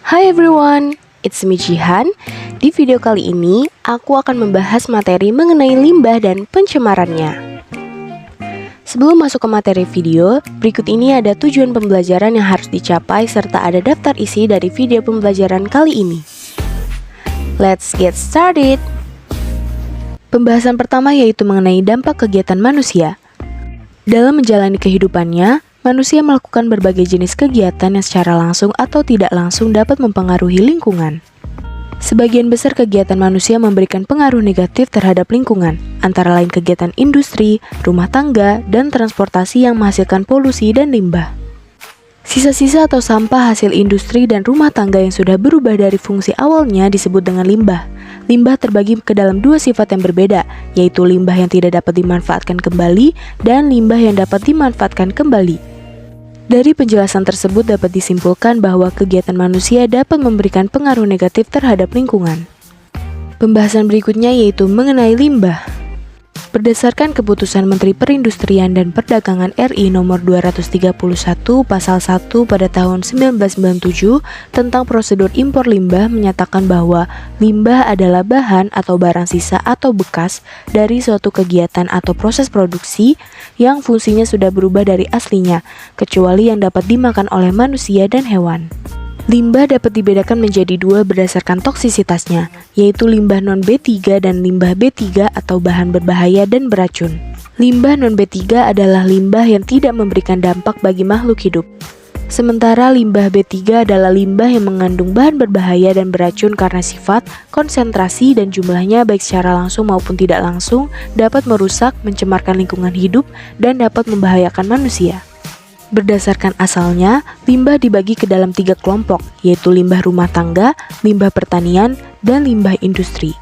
Hai everyone, it's me Jihan. Di video kali ini, aku akan membahas materi mengenai limbah dan pencemarannya. Sebelum masuk ke materi video, berikut ini ada tujuan pembelajaran yang harus dicapai serta ada daftar isi dari video pembelajaran kali ini. Let's get started! Pembahasan pertama yaitu mengenai dampak kegiatan manusia. Dalam menjalani kehidupannya, manusia melakukan berbagai jenis kegiatan yang secara langsung atau tidak langsung dapat mempengaruhi lingkungan. Sebagian besar kegiatan manusia memberikan pengaruh negatif terhadap lingkungan, antara lain kegiatan industri, rumah tangga, dan transportasi yang menghasilkan polusi dan limbah. Sisa-sisa atau sampah hasil industri dan rumah tangga yang sudah berubah dari fungsi awalnya disebut dengan limbah. Limbah terbagi ke dalam dua sifat yang berbeda, yaitu limbah yang tidak dapat dimanfaatkan kembali dan limbah yang dapat dimanfaatkan kembali. Dari penjelasan tersebut dapat disimpulkan bahwa kegiatan manusia dapat memberikan pengaruh negatif terhadap lingkungan. Pembahasan berikutnya yaitu mengenai limbah. Berdasarkan keputusan Menteri Perindustrian dan Perdagangan RI nomor 231 pasal 1 pada tahun 1997 tentang prosedur impor limbah menyatakan bahwa limbah adalah bahan atau barang sisa atau bekas dari suatu kegiatan atau proses produksi yang fungsinya sudah berubah dari aslinya, kecuali yang dapat dimakan oleh manusia dan hewan. Limbah dapat dibedakan menjadi dua berdasarkan toksisitasnya, yaitu limbah non-B3 dan limbah B3 atau bahan berbahaya dan beracun. Limbah non-B3 adalah limbah yang tidak memberikan dampak bagi makhluk hidup. Sementara limbah B3 adalah limbah yang mengandung bahan berbahaya dan beracun karena sifat, konsentrasi, dan jumlahnya baik secara langsung maupun tidak langsung dapat merusak, mencemarkan lingkungan hidup, dan dapat membahayakan manusia. Berdasarkan asalnya, limbah dibagi ke dalam 3 kelompok, yaitu limbah rumah tangga, limbah pertanian, dan limbah industri.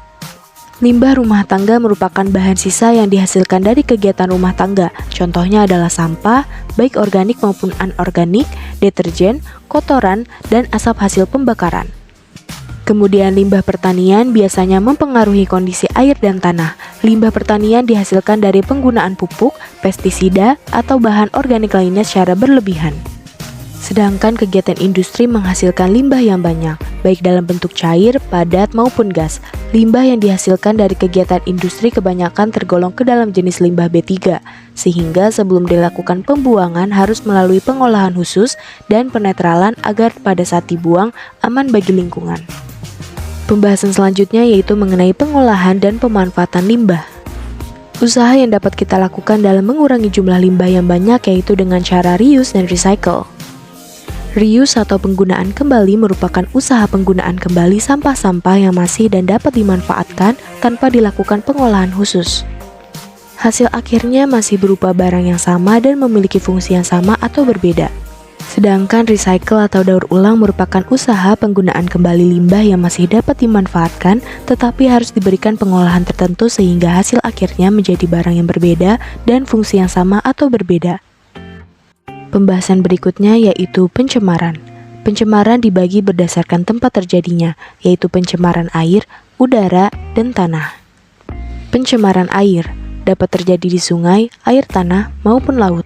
Limbah rumah tangga merupakan bahan sisa yang dihasilkan dari kegiatan rumah tangga. Contohnya adalah sampah, baik organik maupun anorganik, deterjen, kotoran, dan asap hasil pembakaran. Kemudian limbah pertanian biasanya mempengaruhi kondisi air dan tanah. Limbah pertanian dihasilkan dari penggunaan pupuk, pestisida, atau bahan organik lainnya secara berlebihan. Sedangkan kegiatan industri menghasilkan limbah yang banyak, baik dalam bentuk cair, padat, maupun gas. Limbah yang dihasilkan dari kegiatan industri kebanyakan tergolong ke dalam jenis limbah B3, sehingga sebelum dilakukan pembuangan harus melalui pengolahan khusus dan penetralan agar pada saat dibuang aman bagi lingkungan. Pembahasan selanjutnya yaitu mengenai pengolahan dan pemanfaatan limbah. Usaha yang dapat kita lakukan dalam mengurangi jumlah limbah yang banyak yaitu dengan cara reuse dan recycle. Reuse atau penggunaan kembali merupakan usaha penggunaan kembali sampah-sampah yang masih dan dapat dimanfaatkan tanpa dilakukan pengolahan khusus. Hasil akhirnya masih berupa barang yang sama dan memiliki fungsi yang sama atau berbeda. Sedangkan recycle atau daur ulang merupakan usaha penggunaan kembali limbah yang masih dapat dimanfaatkan tetapi harus diberikan pengolahan tertentu sehingga hasil akhirnya menjadi barang yang berbeda dan fungsi yang sama atau berbeda. Pembahasan berikutnya yaitu pencemaran. Pencemaran dibagi berdasarkan tempat terjadinya, yaitu pencemaran air, udara, dan tanah. Pencemaran air dapat terjadi di sungai, air tanah, maupun laut.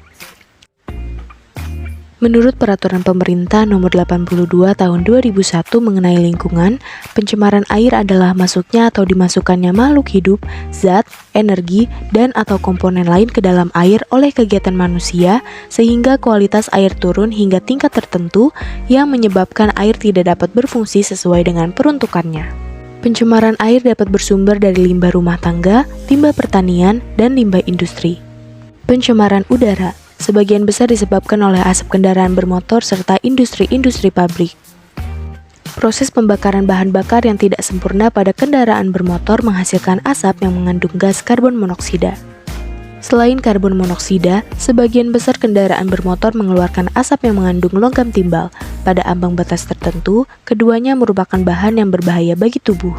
Menurut Peraturan Pemerintah Nomor 82 Tahun 2001 mengenai lingkungan, pencemaran air adalah masuknya atau dimasukkannya makhluk hidup, zat, energi, dan atau komponen lain ke dalam air oleh kegiatan manusia sehingga kualitas air turun hingga tingkat tertentu yang menyebabkan air tidak dapat berfungsi sesuai dengan peruntukannya. Pencemaran air dapat bersumber dari limbah rumah tangga, limbah pertanian, dan limbah industri. Pencemaran udara sebagian besar disebabkan oleh asap kendaraan bermotor serta industri-industri pabrik. Proses pembakaran bahan bakar yang tidak sempurna pada kendaraan bermotor menghasilkan asap yang mengandung gas karbon monoksida. Selain karbon monoksida, sebagian besar kendaraan bermotor mengeluarkan asap yang mengandung logam timbal. Pada ambang batas tertentu, keduanya merupakan bahan yang berbahaya bagi tubuh.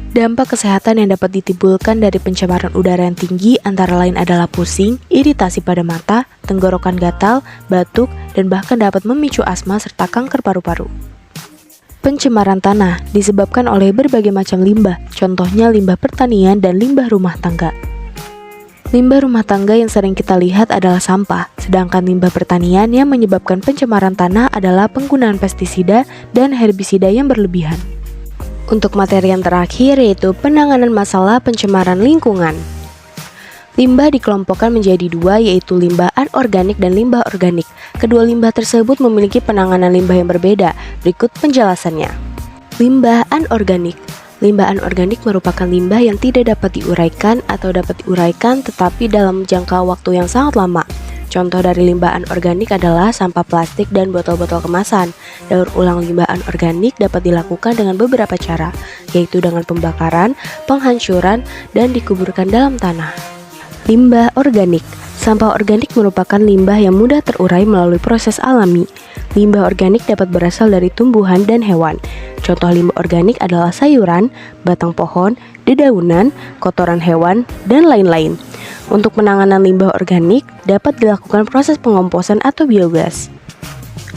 Dampak kesehatan yang dapat ditimbulkan dari pencemaran udara yang tinggi antara lain adalah pusing, iritasi pada mata, tenggorokan gatal, batuk, dan bahkan dapat memicu asma serta kanker paru-paru. Pencemaran tanah disebabkan oleh berbagai macam limbah, contohnya limbah pertanian dan limbah rumah tangga. Limbah rumah tangga yang sering kita lihat adalah sampah, sedangkan limbah pertanian yang menyebabkan pencemaran tanah adalah penggunaan pestisida dan herbisida yang berlebihan. Untuk materi yang terakhir yaitu penanganan masalah pencemaran lingkungan. Limbah dikelompokkan menjadi dua, yaitu limbah anorganik dan limbah organik. Kedua limbah tersebut memiliki penanganan limbah yang berbeda. Berikut penjelasannya. Limbah anorganik. Limbah anorganik merupakan limbah yang tidak dapat diuraikan atau dapat diuraikan tetapi dalam jangka waktu yang sangat lama. Contoh dari limbah anorganik adalah sampah plastik dan botol-botol kemasan. Daur ulang limbah anorganik dapat dilakukan dengan beberapa cara, yaitu dengan pembakaran, penghancuran, dan dikuburkan dalam tanah. Limbah organik. Sampah organik merupakan limbah yang mudah terurai melalui proses alami. Limbah organik dapat berasal dari tumbuhan dan hewan. Contoh limbah organik adalah sayuran, batang pohon, dedaunan, kotoran hewan, dan lain-lain. Untuk penanganan limbah organik dapat dilakukan proses pengomposan atau biogas.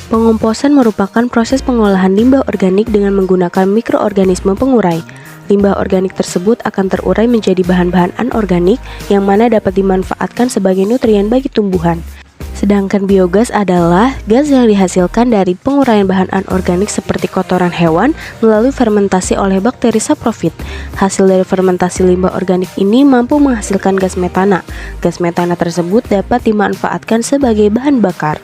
Pengomposan merupakan proses pengolahan limbah organik dengan menggunakan mikroorganisme pengurai. Limbah organik tersebut akan terurai menjadi bahan-bahan anorganik yang mana dapat dimanfaatkan sebagai nutrien bagi tumbuhan. Sedangkan biogas adalah gas yang dihasilkan dari penguraian bahan anorganik seperti kotoran hewan melalui fermentasi oleh bakteri saprofit. Hasil dari fermentasi limbah organik ini mampu menghasilkan gas metana. Gas metana tersebut dapat dimanfaatkan sebagai bahan bakar.